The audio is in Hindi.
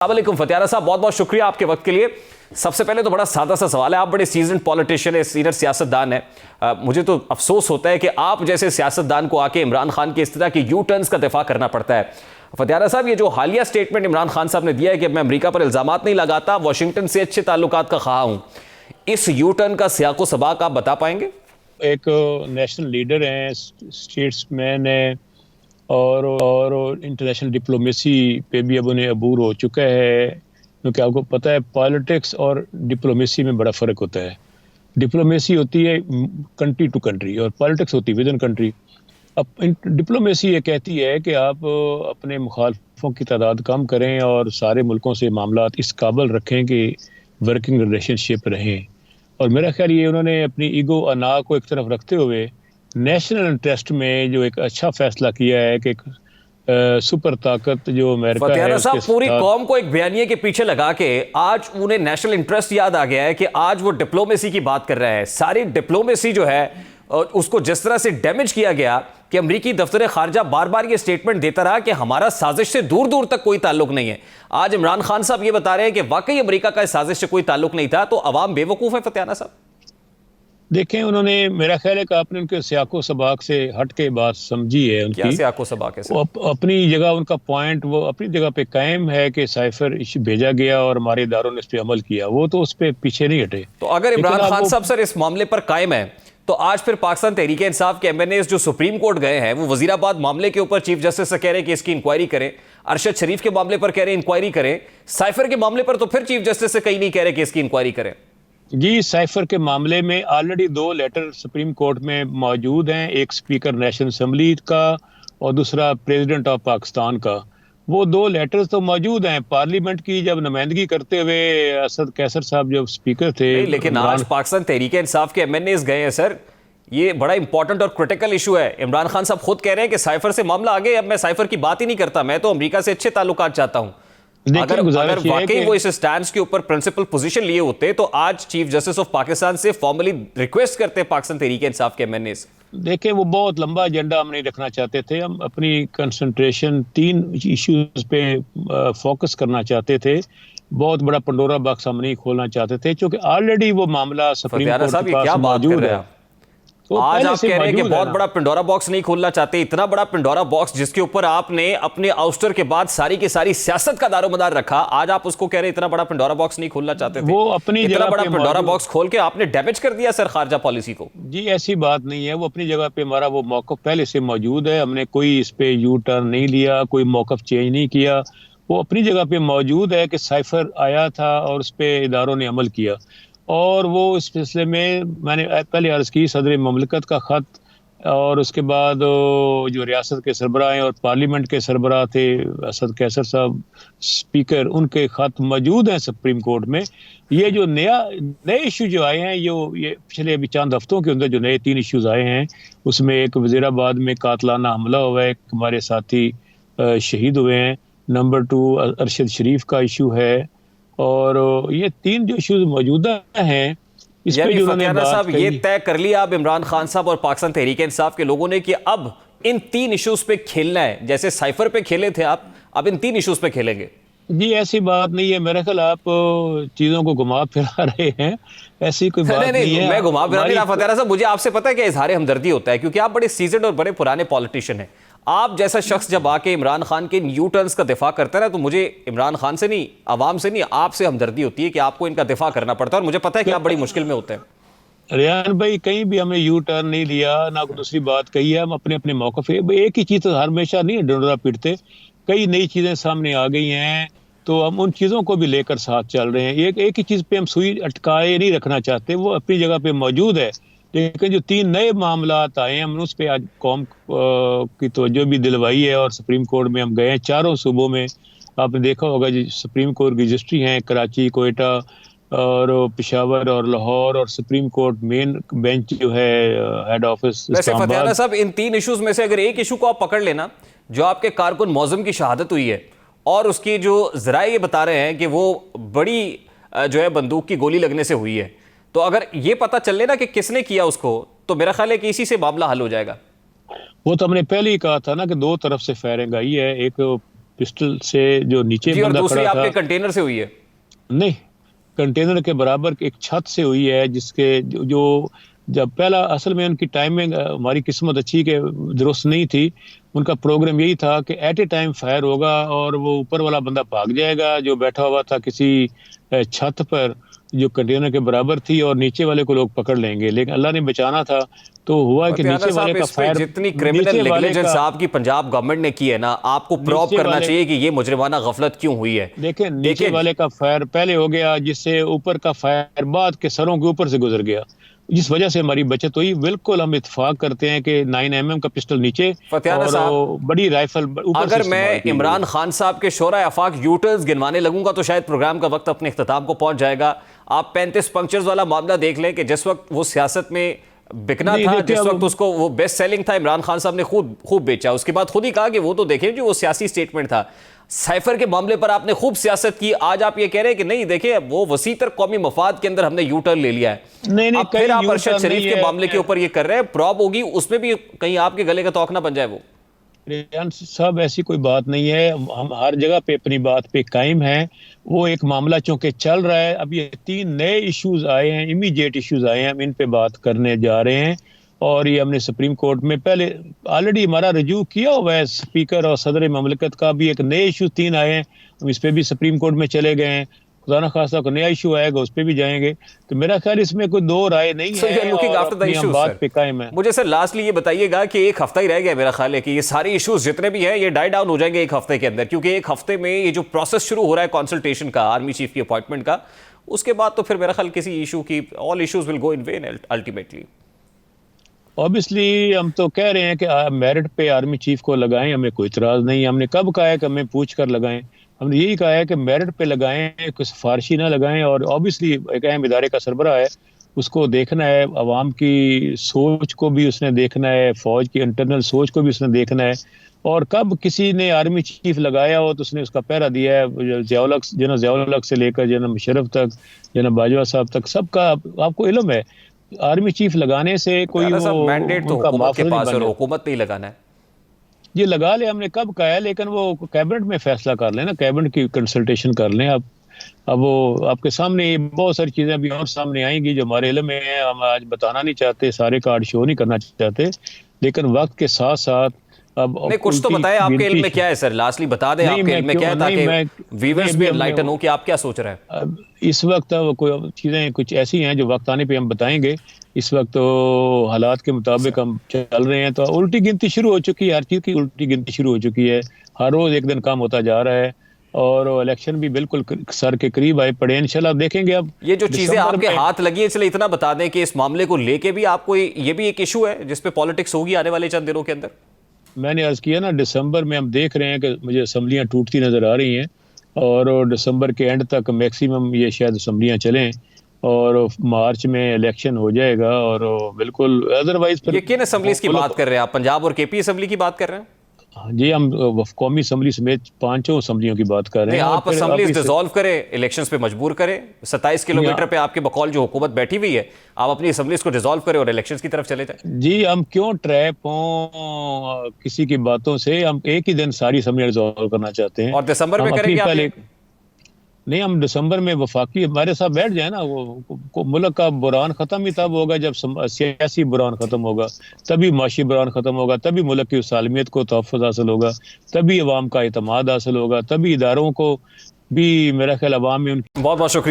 अस्सलामुअलैकुम फतियारा साहब, बहुत बहुत शुक्रिया आपके वक्त के लिए। सबसे पहले तो बड़ा सादा सा सवाल है, आप बड़े सीजन पॉलिटिशियन है, सीनियर सियासतदान है। मुझे तो अफसोस होता है कि आप जैसे सियासतदान को आके इमरान खान के इस तरह के यू टर्न्स का दिफा करना पड़ता है। फतियारा साहब, ये जो हालिया स्टेटमेंट इमरान खान साहब ने दिया है कि मैं अमेरिका पर इल्जामात नहीं लगाता, वाशिंगटन से अच्छे ताल्लुकात का ख्वाह हूं, इस यू टर्न का सियाको सबाक आप बता पाएंगे? एक नेशनल लीडर हैं, स्टेट्समैन है और इंटरनेशनल डिप्लोमेसी पे भी अब उन्हें अबूर हो चुका है, क्योंकि आपको पता है पॉलिटिक्स और डिप्लोमेसी में बड़ा फ़र्क होता है। डिप्लोमेसी होती है कंट्री टू कंट्री और पॉलिटिक्स होती है विद इन कंट्री। अब डिप्लोमेसी ये कहती है कि आप अपने मुखालफों की तादाद कम करें और सारे मुल्कों से मामलात इस काबिल रखें कि वर्किंग रिलेशनशिप रहें। और मेरा ख्याल ये उन्होंने अपनी ईगो अना को एक तरफ रखते हुए नेशनल इंटरेस्ट में जो एक अच्छा फैसला किया है कि एक सुपर ताकत जो अमेरिका है फतियारा साहब, पूरी साथ... कौम को एक बयानिए के पीछे लगा के आज उन्हें नेशनल इंटरेस्ट याद आ गया है कि आज वो डिप्लोमेसी की बात कर रहा है। सारी डिप्लोमेसी जो है उसको जिस तरह से डैमेज किया गया कि अमरीकी दफ्तर खारजा बार बार ये स्टेटमेंट देता रहा कि हमारा साजिश से दूर दूर तक कोई ताल्लुक नहीं है। आज इमरान खान साहब ये बता रहे हैं कि वाकई अमरीका का इस साजिश से कोई ताल्लुक नहीं था, तो अवाम बेवकूफ है। फतियारा साहब देखें, उन्होंने मेरा ख्याल है कि आपने उनके सियाको सबाक से हट के बात समझी है उनकी। क्या सियाको सबाक है? अपनी जगह उनका पॉइंट वो अपनी जगह पे कायम है कि साइफर भेजा गया और हमारे इदारों ने इस पर अमल किया, वो तो उस पर पीछे नहीं हटे। तो अगर इमरान खान साहब सर इस मामले पर कायम है, तो आज फिर पाकिस्तान तहरीक इंसाफ के एमएनएस जो सुप्रीम कोर्ट गए हैं वो वजीराबाद मामले के ऊपर चीफ जस्टिस से कह रहे हैं कि इसकी इंक्वायरी करें, अरशद शरीफ के मामले पर कह रहे हैं इंक्वायरी करें, साइफर के मामले पर तो फिर चीफ जस्टिस से कहीं नहीं कह रहे कि इसकी इंक्वायरी करें। जी, साइफर के मामले में ऑलरेडी 2 लेटर सुप्रीम कोर्ट में मौजूद हैं, एक स्पीकर नेशनल असेंबली का और दूसरा प्रेसिडेंट ऑफ पाकिस्तान का। वो 2 लेटर्स तो मौजूद हैं। पार्लियामेंट की जब नुमाइंदगी करते हुए असद कैसर साहब जब स्पीकर थे, लेकिन आज पाकिस्तान तहरीक इंसाफ के एमएनएस गए हैं सर, ये बड़ा इंपॉर्टेंट और क्रिटिकल इशू है। इमरान खान साहब खुद कह रहे हैं कि साइफर से मामला आगे, अब मैं साइफर की बात ही नहीं करता, मैं तो अमेरिका से अच्छे ताल्लुकात चाहता हूं। अगर वाकई वो इस स्टैंड के ऊपर प्रिंसिपल पोजीशन लिए होते तो आज चीफ जस्टिस ऑफ पाकिस्तान से फॉर्मली रिक्वेस्ट करते पाकिस्तान तहरीक इंसाफ के एमएनएस। देखिए, वो बहुत लंबा एजेंडा हम नहीं रखना चाहते थे, हम अपनी कंसंट्रेशन 3 इश्यूज पे फोकस करना चाहते थे। बहुत बड़ा पंडोरा बॉक्स हम नहीं खोलना चाहते थे, क्योंकि ऑलरेडी वो मामला सुप्रीम कोर्ट के पास मौजूद है। तो आज आप कह रहे हैं कि बहुत बड़ा पिंडोरा बॉक्स नहीं खोलना चाहते, इतना बड़ा पिंडोरा बॉक्स जिसके ऊपर आपने अपने आउस्टर के बाद सारी की सारी सियासत का दारोमदार रखा, आज आप उसको कह रहे हैं इतना बड़ा पिंडोरा बॉक्स नहीं खोलना चाहते थे। वो अपनी इतना बड़ा पिंडोरा बॉक्स खोल के आपने डैमेज कर दिया सर खारजा पॉलिसी को। जी, ऐसी बात नहीं है। वो अपनी जगह पे हमारा वो मौक़िफ़ पहले से मौजूद है, हमने कोई इस पे यू टर्न नहीं लिया, कोई मौक़िफ़ चेंज नहीं किया। वो अपनी जगह पे मौजूद है कि साइफर आया था और उस पर इदारों ने अमल किया, और वो इस सिलसिले में मैंने पहले अर्ज़ की सदर ममलकत का ख़त और उसके बाद जो रियासत के सरबराह हैं और पार्लियामेंट के सरबराह थे असद कैसर साहब स्पीकर, उनके ख़त मौजूद हैं सुप्रीम कोर्ट में। ये जो नए इशू जो आए हैं, ये पिछले अभी चंद हफ्तों के अंदर जो नए 3 इश्यूज आए हैं, उसमें एक वज़ीराबाद में कातलाना हमला हुआ है, एक हमारे साथी शहीद हुए हैं, नंबर 2 अरशद शरीफ का इशू है, और ये 3 जो इश्यूज मौजूदा हैं इस पे जो उन्होंने बात साहब ये तय कर लिया अब इमरान खान साहब और पाकिस्तान तहरीक इंसाफ के लोगों ने कि अब इन 3 इश्यूज पे खेलना है, जैसे साइफर पे खेले थे आप, अब इन 3 इश्यूज पे खेलेंगे। जी, ऐसी बात नहीं है। मेरे ख्याल आप चीजों को घुमा फिरा रहे हैं, ऐसी कोई बात नहीं है। मैं घुमा फिरा नहीं रहा फतियारा साहब, मुझे आपसे पता है कि इजहार हमदर्दी होता है, क्योंकि आप बड़े सीजन्ड और बड़े पुराने पॉलिटिशियन हैं। आप जैसा शख्स जब आके इमरान खान के न्यू टर्न्स का दिफा करता है ना, तो मुझे इमरान खान से नहीं, आवाम से नहीं, आपसे हमदर्दी होती है कि आपको इनका दिफा करना पड़ता है, और मुझे पता है कि आप बड़ी मुश्किल में होते हैं। रियान भाई, कहीं भी हमने यू टर्न नहीं लिया, ना कोई दूसरी बात कही है। हम अपने अपने मौक़िफ़ एक ही चीज़ तो हमेशा नहीं डंडोरा पीटते। कई नई चीज़ें सामने आ गई हैं, तो हम उन चीज़ों को भी लेकर साथ चल रहे हैं। एक ही चीज़ पे हम सुई अटकाए नहीं रखना चाहते, वो अपनी जगह पे मौजूद है। लेकिन जो 3 नए मामलात आए हैं, हम उस पर आज कौम की तवज्जो भी दिलवाई है, और सुप्रीम कोर्ट में हम गए हैं 4 सूबों में। आपने देखा होगा जी, सुप्रीम कोर्ट की रजिस्ट्री हैं कराची, कोयटा और पेशावर और लाहौर, और सुप्रीम कोर्ट मेन बेंच जो है हेड ऑफिस फतियारा साहब, इन 3 इश्यूज में से अगर एक इशू को आप पकड़ लेना, जो आपके कारकुन मौज़म की शहादत हुई है और उसकी जो ज़राए ये बता रहे हैं कि वो बड़ी जो है बंदूक की गोली लगने से हुई है, तो अगर ये पता चल लेना कि किसने किया उसको, तो मेरा ख्याल है कि इसी से मामला हल हो जाएगा। वो तो हमने पहले ही कहा था ना कि 2 तरफ से फायरिंग आई है, एक पिस्टल से जो नीचे जी, और बंदा दूसरी खड़ा था, आपके कंटेनर से हुई है? नहीं, कंटेनर के बराबर एक छत से हुई है, जिसके जो जब पहला असल में उनकी टाइमिंग, हमारी किस्मत अच्छी के दुरुस्त नहीं थी। उनका प्रोग्राम यही था कि एट ए टाइम फायर होगा और वो ऊपर वाला बंदा भाग जाएगा जो बैठा हुआ था किसी छत पर जो कंटेनर के बराबर थी, और नीचे वाले को लोग पकड़ लेंगे, लेकिन अल्लाह ने बचाना था। तो हुआ कि फतियाना नीचे वाले साहब, का इस पे फायर, जितनी क्रिमिनल नीचे वाले नेग्लिजेंस का, आपकी पंजाब गवर्नमेंट ने की है ना, आपको प्रॉब नीचे करना वाले, चाहिए कि ये मुजरिमाना गफलत क्यों हुई है। देखिए नीचे देखिए, वाले का फायर पहले हो गया, जिससे ऊपर का फायर बाद के सरों के ऊपर से गुजर गया, जिस वजह से हमारी बचत हुई। बिल्कुल हम इत्तेफाक करते हैं कि 9mm का पिस्टल नीचे फतियाना और साहब, बड़ी राइफल ऊपर से अगर इस्तेमाल मैं की इमरान गई। खान साहब के शोरा आफाक यूटर्स गिनवाने लगूंगा तो शायद प्रोग्राम का वक्त अपने इख्तिताम को पहुंच जाएगा। आप 35 पंक्चर्स वाला मामला देख लें कि जिस वक्त वो सियासत में बिकना नहीं, था, देखिए जिस वक्त अब उसको वो बेस्ट सेलिंग था, इमरान खान साहब ने खूब बेचा। उसके बाद खुद ही कहा कि वो तो देखें जो वो सियासी स्टेटमेंट था। साइफर के मामले पर आपने खूब सियासत की, आज आप ये कह रहे हैं कि नहीं, देखिए वो वसीतर कौमी मफाद के अंदर हमने यू टर्न ले लिया है। नहीं, अब फिर आप अरशद U-turn शरीफ नहीं के है। मामले के ऊपर ये कर रहे हैं, प्रॉब होगी उसमें भी कहीं आपके गले का तौक ना बन जाए वो। रेहान साहब, ऐसी कोई बात नहीं है, हम हर जगह पे अपनी बात पे कायम हैं। वो एक मामला चूंकि चल रहा है, अब ये 3 नए इश्यूज आए हैं, इमीडिएट इश्यूज आए हैं, हम इन पे बात करने जा रहे हैं। और ये हमने सुप्रीम कोर्ट में पहले ऑलरेडी हमारा रजू किया हुआ है, स्पीकर और सदर ममलिकत का भी एक नए इशू 3 आए हैं, हम इस पे भी सुप्रीम कोर्ट में चले गए हैं। खुदा न खासा कोई नया इशू आएगा उस पर भी जाएंगे। तो मेरा ख्याल इसमें कोई दो राय नहीं So you're है, looking और after the अपनी हम issues, बात sir. पे कायम है। मुझे सर लास्टली ये बताइएगा कि एक हफ्ता ही रह गया, मेरा ख्याल है कि ये सारे इश्यूज जितने भी हैं ये डाई डाउन हो जाएंगे एक हफ्ते के अंदर, क्योंकि एक हफ्ते में ये जो प्रोसेस शुरू हो रहा है कंसल्टेशन का, आर्मी चीफ की अपॉइंटमेंट का, उसके बाद तो फिर मेरा ख्याल किसी इशू की all issues will go in when ultimately. Obviously हम तो कह रहे हैं कि मेरिट पे आर्मी चीफ को लगाएं, हमें कोई इतराज नहीं है। हमने कब कहा है कि हमें पूछ कर लगाएं? हमने यही कहा है कि मेरिट पे लगाएं, कोई सिफारशी ना लगाएं। और ऑब्वियसली एक अहम इदारे का सरबराह है, उसको देखना है, अवाम की सोच को भी उसने देखना है, फौज की इंटरनल सोच को भी उसने देखना है। और कब किसी ने आर्मी चीफ लगाया हो तो उसने उसका पहरा दिया है। ज़ियाउल हक से लेकर जना मुशर्रफ तक, जना बाजवा साहब तक, सबका आपको इल्म है। आर्मी चीफ लगाने से कोई वो मैंडेट तो उनका हुकूमत के माफिया नहीं पास है और बने। हुकूमत नहीं लगाना है। ये लगा ले, हमने कब कहा है, लेकिन वो कैबिनेट में फैसला कर लें ना, कैबिनेट की कंसल्टेशन कर लें आप। अब वो आपके सामने बहुत सारी चीजें अभी और सामने आएंगी जो हमारे इल्म में है, हम आज बताना नहीं चाहते, सारे कार्ड शो नहीं करना चाहते, लेकिन वक्त के साथ साथ अब नहीं, कुछ तो बताएं आपके इल्म में क्या है सर, लास्टली बता दें आपके इल्म में क्या है, ताकि व्यूअर्स भी एनलाइटन हो कि आप क्या सोच रहे हैं। अब इस वक्त कोई चीज़ें कुछ ऐसी हैं जो वक्त आने पे हम बताएंगे। इस वक्त तो हालात के मुताबिक हम चल रहे हैं, तो उल्टी गिनती शुरू हो चुकी है, हर चीज़ की उल्टी गिनती शुरू हो चुकी है, हर रोज़ एक दिन कम होता जा रहा है, और इलेक्शन भी बिल्कुल सर के करीब आए पड़े। इंशाल्लाह देखेंगे। अब ये जो चीजें आपके हाथ लगी है, इसलिए इतना बता दें कि इस मामले को लेके भी आपको ये भी एक इशू है जिसपे पॉलिटिक्स होगी आने वाले चंद दिनों के अंदर। मैंने अर्ज किया ना, दिसंबर में हम देख रहे हैं कि मुझे असम्बलियाँ टूटती नजर आ रही हैं, और दिसंबर के एंड तक मैक्सिमम ये शायद असम्बलियाँ चलें, और मार्च में इलेक्शन हो जाएगा। और बिल्कुल अदरवाइज ये किन असम्बलीज की बात कर रहे हैं आप, पंजाब और केपी असम्बली की बात कर रहे हैं? जी, हम कौमी असम्बली समेत 5 असम्बलियों की बात कर रहे हैं। आप असम्बलीज डिसॉल्व करें, इलेक्शंस पे मजबूर करें। 27 किलोमीटर पे आपके बकौल जो हुकूमत बैठी हुई है, आप अपनी असम्बलीज को डिसॉल्व करें और इलेक्शंस की तरफ चले जाएं। जी, हम क्यों ट्रैप हों किसी की बातों से? हम एक ही दिन सारी असम्बलियां डिसॉल्व करना चाहते हैं। और दिसंबर में करेंगे आप? नहीं, हम दिसंबर में वफाकी हमारे साथ बैठ जाए ना, वो मुल्क का बुरान खत्म ही तब होगा जब सियासी बुरान खत्म होगा, तभी माशी बुरान खत्म होगा, तभी मुल्क की सालमियत को तहफ़्फ़ुज़ हासिल होगा, तभी अवाम का इत्मीनान हासिल होगा, तभी इदारों को भी मेरा ख्याल अवाम में उनकी। बहुत बहुत शुक्रिया।